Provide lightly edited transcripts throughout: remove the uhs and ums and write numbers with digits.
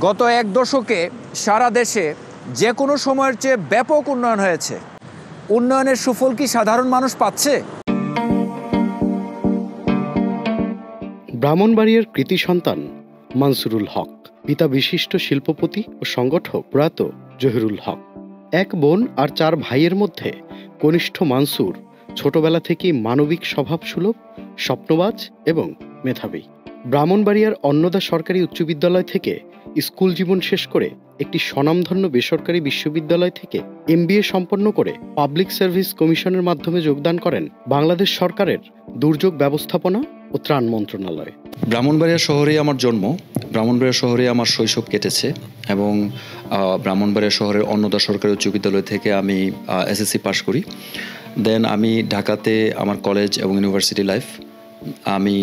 গত এক দশকে সারা দেশে যে কোনো সময়ের চেয়ে ব্যাপক উন্নয়ন হয়েছে। উন্নয়নের সুফল কি সাধারণ মানুষ পাচ্ছে? ব্রাহ্মণবাড়িয়ার কৃতি সন্তান মানসুরুল হক, পিতা বিশিষ্ট শিল্পপতি ও সংগঠক প্রয়াত জহিরুল হক। এক বোন আর 4 ভাইয়ের মধ্যে কনিষ্ঠ মানসুর ছোটবেলা থেকেই মানবিক স্বভাবসুলভ, স্বপ্নবাজ এবং মেধাবী। ব্রাহ্মণবাড়িয়ার অন্নদা সরকারি উচ্চ বিদ্যালয় থেকে স্কুল জীবন শেষ করে একটি স্বনামধন্য বেসরকারি বিশ্ববিদ্যালয় থেকে MBA সম্পন্ন করে পাবলিক সার্ভিস কমিশনের মাধ্যমে যোগদান করেন বাংলাদেশ সরকারের দুর্যোগ ব্যবস্থাপনা ও ত্রাণ মন্ত্রণালয়। ব্রাহ্মণবাড়িয়া শহরেই আমার জন্ম, ব্রাহ্মণবাড়িয়া শহরে আমার শৈশব কেটেছে এবং ব্রাহ্মণবাড়িয়া শহরের অন্নদা সরকারি উচ্চ বিদ্যালয় থেকে আমি SSC পাশ করি। দেন আমি ঢাকাতে আমার কলেজ এবং ইউনিভার্সিটি লাইফ। আমি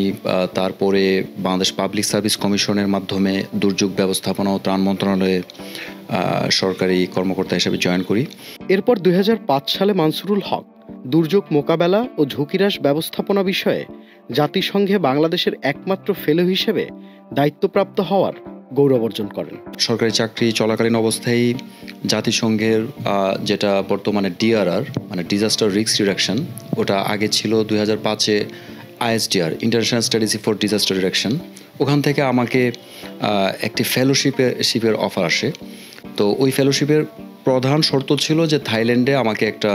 তারপরে বাংলাদেশ পাবলিক সার্ভিস কমিশনের মাধ্যমে দুর্যোগ ব্যবস্থাপনা ও ত্রাণ মন্ত্রণালয়ে সরকারি কর্মকর্তা হিসেবে জয়েন করি। এরপর 2005 সালে মানসুরুল হক দুর্যোগ মোকাবেলা ও ঝুঁকিহ্রাস ব্যবস্থাপনা বিষয়ে জাতিসংঘে বাংলাদেশের একমাত্র ফেলো হিসেবে দায়িত্বপ্রাপ্ত হওয়ার গৌরব অর্জন করেন। সরকারি চাকরি চলাকালীন অবস্থায় জাতিসংঘের যেটা বর্তমানে DRR মানে ডিজাস্টার রিস্ক রিডাকশন, ওটা আগে ছিল 2005-এ ISDR international strategy for disaster reduction. ওখান থেকে আমাকে একটি ফেলোশিপের অফার আসে। তো ওই ফেলোশিপের প্রধান শর্ত ছিল যে থাইল্যান্ডে আমাকে একটা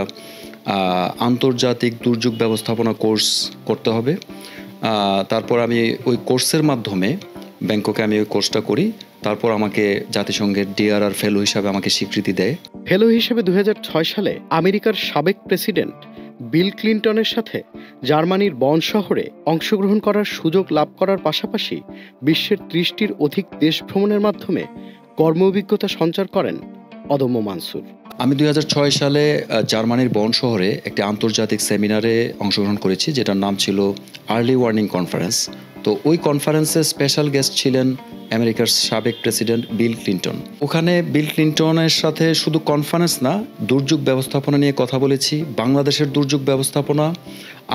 আন্তর্জাতিক দুর্যোগ ব্যবস্থাপনা কোর্স করতে হবে। তারপর আমি ওই কোর্সের মাধ্যমে ব্যাংককে আমি ওই কোর্সটা করি। তারপর আমাকে জাতিসংঘের DRR ফেলো হিসাবে আমাকে স্বীকৃতি দেয়। ফেলো হিসেবে 2006 সালে আমেরিকার সাবেক প্রেসিডেন্ট বিল ক্লিন্টনের সাথে জার্মানির বন শহরে অংশগ্রহণ করার সুযোগ লাভ করার পাশাপাশি বিশ্বের 30টির অধিক দেশ ভ্রমণের মাধ্যমে কর্ম অভিজ্ঞতা সঞ্চার করেন অদম্য মানসুর। আমি 2006 সালে জার্মানির বন শহরে একটি আন্তর্জাতিক সেমিনারে অংশগ্রহণ করেছি, যেটার নাম ছিল আর্লি ওয়ার্নিং কনফারেন্স। তো ওই কনফারেন্সে স্পেশাল গেস্ট ছিলেন আমেরিকার সাবেক প্রেসিডেন্ট বিল ক্লিন্টন। ওখানে বিল ক্লিন্টনের সাথে শুধু কনফারেন্স না, দুর্যোগ ব্যবস্থাপনা নিয়ে কথা বলেছি। বাংলাদেশের দুর্যোগ ব্যবস্থাপনা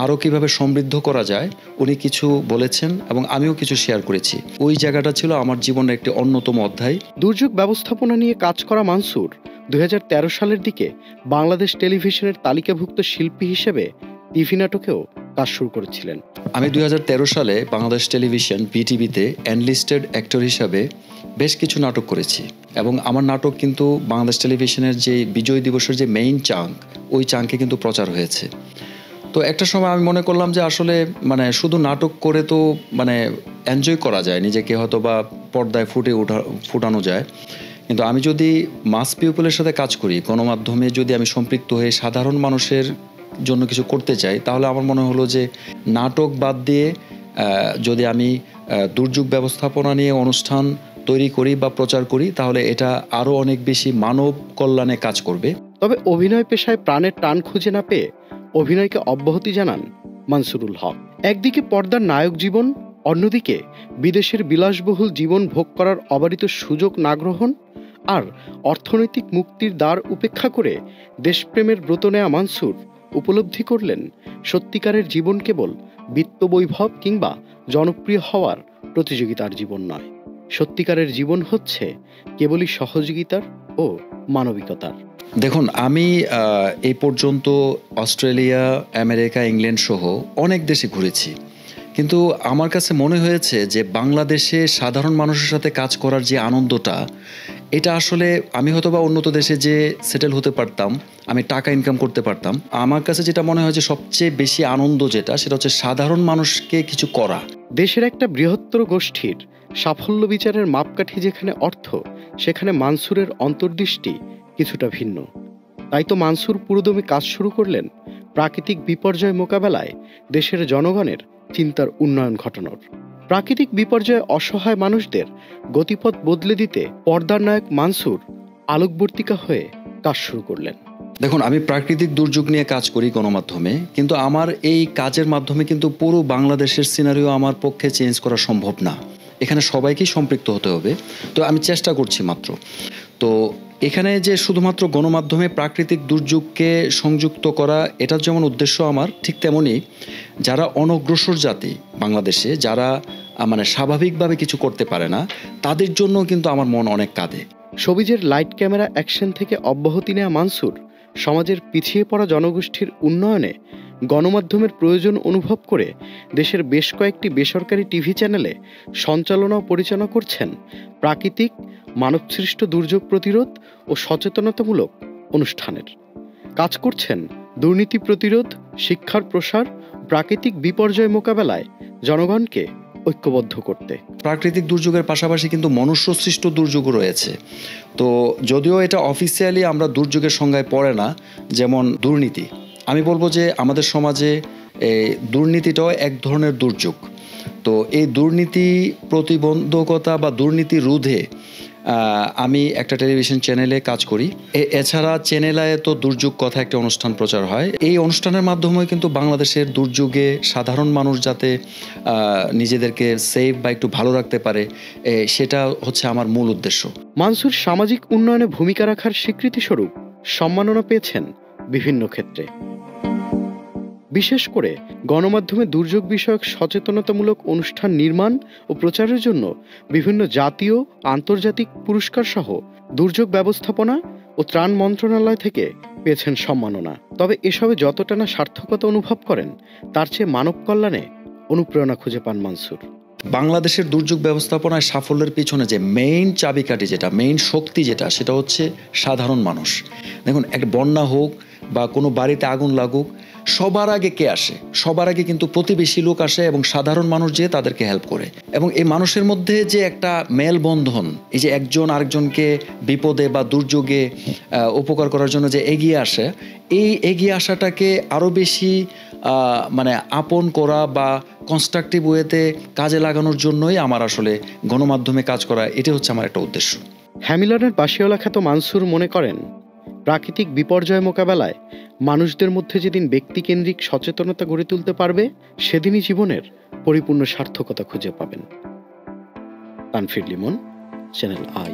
আরও কিভাবে সমৃদ্ধ করা যায় উনি কিছু বলেছেন এবং আমিও কিছু শেয়ার করেছি। ওই জায়গাটা ছিল আমার জীবনের একটি অন্যতম অধ্যায়। দুর্যোগ ব্যবস্থাপনা নিয়ে কাজ করা মানসুর 2013 সালের দিকে বাংলাদেশ টেলিভিশনের তালিকাভুক্ত শিল্পী হিসেবে টিভি নাটকেও কাজ শুরু করেছিলেন। আমি 2013 সালে বাংলাদেশ টেলিভিশন BTV-তে এনলিস্টেড অ্যাক্টর হিসাবে বেশ কিছু নাটক করেছি এবং আমার নাটক কিন্তু বাংলাদেশ টেলিভিশনের যে বিজয় দিবসের যে মেইন চাঙ্ক, ওই চাঙ্কে কিন্তু প্রচার হয়েছে। তো একটা সময় আমি মনে করলাম যে আসলে মানে শুধু নাটক করে তো মানে এনজয় করা যায়, নিজেকে হয়তো বা পর্দায় ফুটানো যায়, কিন্তু আমি যদি মাস পিপলের সাথে কাজ করি, গণমাধ্যমে যদি আমি সম্পৃক্ত হয়ে সাধারণ মানুষের জন্য কিছু করতে চাই, তাহলে আমার মনে হলো যে নাটক বাদ দিয়ে যদি আমি দুর্যোগ ব্যবস্থাপনা নিয়ে অনুষ্ঠান তৈরি করি বা প্রচার করি, তাহলে এটা আরও অনেক বেশি মানব কল্যাণে কাজ করবে। তবে অভিনয় পেশায় প্রাণের টান খুঁজে না পেয়ে অভিনয়কে অব্যাহতি জানান মানসুরুল হক। একদিকে পর্দার নায়ক জীবন, অন্যদিকে বিদেশের বিলাসবহুল জীবন ভোগ করার অবারিত সুযোগ না গ্রহণ আর অর্থনৈতিক মুক্তির দ্বার উপেক্ষা করে দেশপ্রেমের ব্রত নেয়া মানসুর উপলব্ধি করলেন সত্যিকারের জীবন কেবল বিত্তবৈভব কিংবা জনপ্রিয় হওয়ার প্রতিযোগিতার জীবন নয়। সত্যিকারের জীবন হচ্ছে কেবলই সহযোগিতার ও মানবিকতার। দেখুন, আমি এই পর্যন্ত অস্ট্রেলিয়া, আমেরিকা, ইংল্যান্ড সহ অনেক দেশে ঘুরেছি, কিন্তু আমার কাছে মনে হয়েছে যে বাংলাদেশে সাধারণ মানুষের সাথে কাজ করার যে আনন্দটা, এটা আসলে আমি হয়তো বা উন্নত দেশে যে সেটেল হতে পারতাম, আমি টাকা ইনকাম করতে পারতাম, আমার কাছে যেটা মনে হয় যে সবচেয়ে বেশি আনন্দ যেটা, সেটা হচ্ছে সাধারণ মানুষকে কিছু করা। দেশের একটা বৃহত্তর গোষ্ঠীর সাফল্য বিচারের মাপকাঠি যেখানে অর্থ, সেখানে মানসুরের অন্তর্দৃষ্টি কিছুটা ভিন্ন। তাই তো মানসুর পুরোদমে কাজ শুরু করলেন প্রাকৃতিক বিপর্যয় মোকাবেলায় দেশের জনগণের চিন্তার উন্নয়ন ঘটানোর। প্রাকৃতিক বিপর্যয়ে অসহায় মানুষদের গতিপথ বদলে দিতে পর্দার নায়ক মানসুর আলোকবর্তিকা হয়ে কাজ শুরু করলেন। দেখুন, আমি প্রাকৃতিক দুর্যোগ নিয়ে কাজ করি গণমাধ্যমে, কিন্তু আমার এই কাজের মাধ্যমে কিন্তু পুরো বাংলাদেশের সিনারিও আমার পক্ষে চেঞ্জ করা সম্ভব না। এখানে সবাইকেই সম্পৃক্ত হতে হবে। তো আমি চেষ্টা করছি মাত্র। তো এখানে যে শুধুমাত্র গণমাধ্যমে প্রাকৃতিক দুর্যোগকে সংযুক্ত করা, এটার যেমন উদ্দেশ্য আমার, ঠিক তেমনি যারা অনগ্রসর জাতি বাংলাদেশে, যারা মানে স্বাভাবিকভাবে কিছু করতে পারে না, তাদের জন্য কিন্তু আমার মন অনেক কাঁদে। সবিজের লাইট ক্যামেরা অ্যাকশন থেকে অব্যাহতি নেওয়া মানসুর সমাজের পিছিয়ে পড়া জনগোষ্ঠীর উন্নয়নে গণমাধ্যমের প্রয়োজন অনুভব করে দেশের বেশ কয়েকটি বেসরকারি টিভি চ্যানেলে সঞ্চালনা ও পরিচালনা করছেন প্রাকৃতিক, মানবসৃষ্ট দুর্যোগ প্রতিরোধ ও সচেতনতামূলক অনুষ্ঠানের। কাজ করছেন দুর্নীতি প্রতিরোধ, শিক্ষার প্রসার, প্রাকৃতিক বিপর্যয় মোকাবেলায় জনগণকে ঐক্যবদ্ধ করতে। প্রাকৃতিক দুর্যোগের পাশাপাশি কিন্তু মনুষ্য সৃষ্ট দুর্যোগও রয়েছে। তো যদিও এটা অফিসিয়ালি আমরা দুর্যোগের সংজ্ঞায় পড়ে না, যেমন দুর্নীতি, আমি বলবো যে আমাদের সমাজে দুর্নীতিটাও এক ধরনের দুর্যোগ। তো এই দুর্নীতি প্রতিবন্ধকতা বা দুর্নীতি রোধে আমি একটা টেলিভিশন চ্যানেলে কাজ করি। এছাড়া চ্যানেলে তো দুর্যোগ কথা একটা অনুষ্ঠান প্রচার হয়। এই অনুষ্ঠানের মাধ্যমে কিন্তু বাংলাদেশের দুর্যোগে সাধারণ মানুষ যাতে নিজেদেরকে সেফ বা একটু ভালো রাখতে পারে, সেটা হচ্ছে আমার মূল উদ্দেশ্য। মানসুর সামাজিক উন্নয়নে ভূমিকা রাখার স্বীকৃতিস্বরূপ সম্মাননা পেয়েছেন বিভিন্ন ক্ষেত্রে। বিশেষ করে গণমাধ্যমে দুর্যোগ বিষয়ক সচেতনতামূলক অনুষ্ঠান নির্মাণ ও প্রচারের জন্য বিভিন্ন জাতীয়, আন্তর্জাতিক পুরস্কার সহ দুর্যোগ ব্যবস্থাপনা ও ত্রাণ মন্ত্রণালয় থেকে পেয়েছেন সম্মাননা। তবে এসবে যতটা না সার্থকতা অনুভব করেন, তার চেয়ে মানব কল্যাণে অনুপ্রেরণা খুঁজে পান মানসুর। বাংলাদেশের দুর্যোগ ব্যবস্থাপনায় সাফল্যের পিছনে যে মেইন চাবিকাঠি, যেটা মেইন শক্তি, সেটা হচ্ছে সাধারণ মানুষ। দেখুন, একটা বন্যা হোক বা কোনো বাড়িতে আগুন লাগুক, সবার আগে কে আসে? সবার আগে কিন্তু প্রতিবেশী লোক আসে এবং সাধারণ মানুষ যে তাদেরকে হেল্প করে। এবং এই মানুষের মধ্যে যে একটা মেলবন্ধন, এই যে একজন আরেকজনকে বিপদে বা দুর্যোগে উপকার করার জন্য যে এগিয়ে আসে, এই এগিয়ে আসাটাকে আরও বেশি মানে আপন করা বা কনস্ট্রাকটিভ ওয়েতে কাজে লাগানোর জন্যই আমার আসলে গণমাধ্যমে কাজ করা, এটা হচ্ছে আমার একটা উদ্দেশ্য। হ্যামিলনের বাসিওয়ালা খ্যাত মানসুর মনে করেন, প্রাকৃতিক বিপর্যয় মোকাবেলায় মানুষদের মধ্যে যেদিন ব্যক্তিকেন্দ্রিক সচেতনতা গড়ে তুলতে পারবে, সেদিনই জীবনের পরিপূর্ণ সার্থকতা খুঁজে পাবেন। Tanfir Limon, channel I.